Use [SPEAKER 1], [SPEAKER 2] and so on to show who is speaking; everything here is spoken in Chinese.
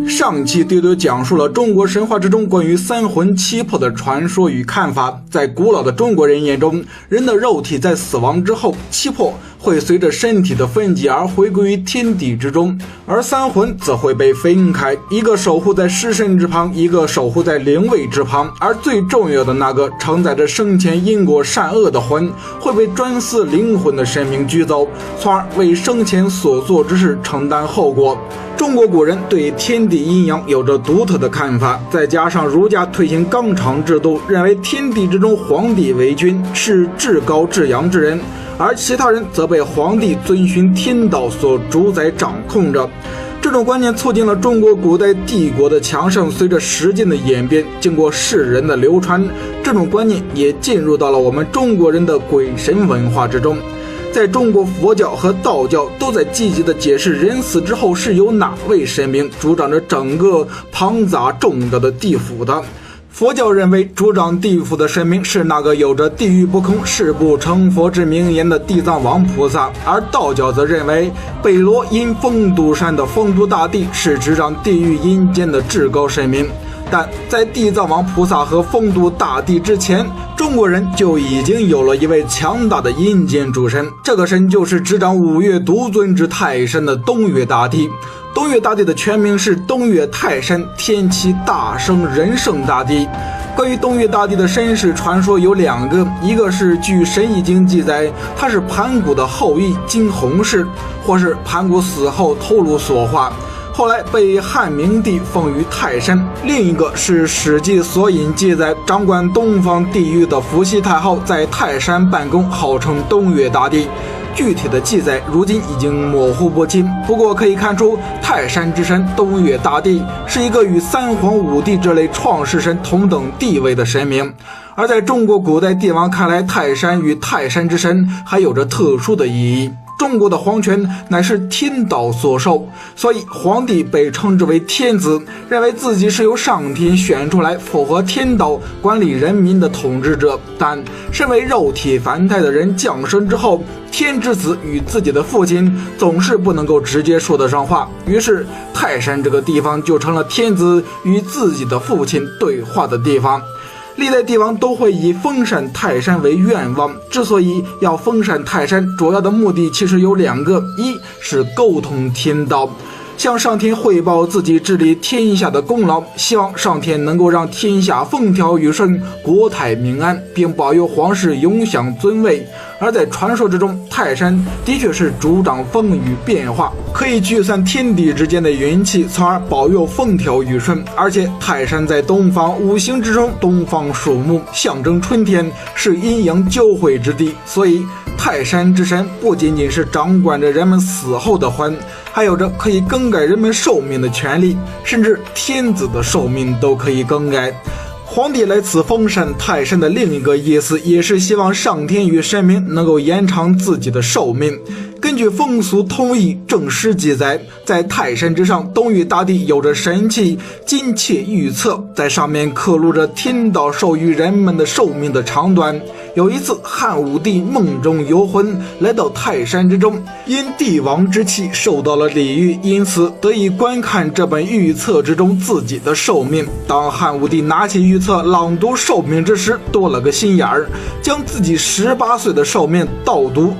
[SPEAKER 1] 上期丢丢讲述了中国神话之中关于三魂七魄的传说与看法。在古老的中国人眼中，人的肉体在死亡之后，七魄会随着身体的分解而回归于天地之中，而三魂则会被分开，一个守护在尸身之旁，一个守护在灵位之旁，而最重要的那个承载着生前因果善恶的魂会被专司灵魂的神明拘走，从而为生前所做之事承担后果。中国古人对天地阴阳有着独特的看法，再加上儒家推行纲常制度，认为天地之中皇帝为君，是至高至阳之人，而其他人则被皇帝遵循天道所主宰掌控着。这种观念促进了中国古代帝国的强盛，随着时间的演变，经过世人的流传，这种观念也进入到了我们中国人的鬼神文化之中。在中国佛教和道教都在积极地解释人死之后是由哪位神明主掌着整个庞杂重要的地府的。佛教认为主掌地府的神明是那个有着地狱不空誓不成佛之名言的地藏王菩萨，而道教则认为北罗阴丰都山的丰都大帝是执掌地狱阴间的至高神明。但在地藏王菩萨和丰都大帝之前，中国人就已经有了一位强大的阴间主神，这个神就是执掌五岳独尊之泰山的东岳大帝。东岳大帝的全名是东岳泰山天齐大圣仁圣大帝。关于东岳大帝的身世传说有两个，一个是据《神异经》记载，他是盘古的后裔金弘氏，或是盘古死后头颅所化，后来被汉明帝封于泰山。另一个是《史记》所引记载，掌管东方地域的伏羲太后在泰山办公，号称东岳大帝。具体的记载如今已经模糊不清，不过可以看出泰山之神东岳大帝是一个与三皇五帝这类创世神同等地位的神明。而在中国古代帝王看来，泰山与泰山之神还有着特殊的意义。中国的皇权乃是天道所授，所以皇帝被称之为天子，认为自己是由上天选出来符合天道管理人民的统治者。但身为肉体凡胎的人降生之后，天之子与自己的父亲总是不能够直接说得上话，于是泰山这个地方就成了天子与自己的父亲对话的地方。历代帝王都会以封禅泰山为愿望，之所以要封禅泰山，主要的目的其实有两个，一是沟通天道，向上天汇报自己治理天下的功劳，希望上天能够让天下风调雨顺，国泰民安，并保佑皇室永享尊位。而在传说之中，泰山的确是主掌风雨变化，可以聚散天地之间的云气，从而保佑风调雨顺。而且泰山在东方，五行之中东方属木，象征春天，是阴阳交汇之地，所以泰山之神不仅仅是掌管着人们死后的魂，还有着可以更改人们寿命的权利，甚至天子的寿命都可以更改。皇帝来此封禅泰山的另一个意思，也是希望上天与神明能够延长自己的寿命。根据风俗通义正史记载，在泰山之上，东岳大帝有着神器金切玉册，在上面刻录着天道授予人们的寿命的长短。有一次，汉武帝梦中游魂，来到泰山之中，因帝王之气受到了礼遇，因此得以观看这本玉册之中自己的寿命。当汉武帝拿起玉册朗读寿命之时，多了个心眼儿，将自己18岁的寿命倒读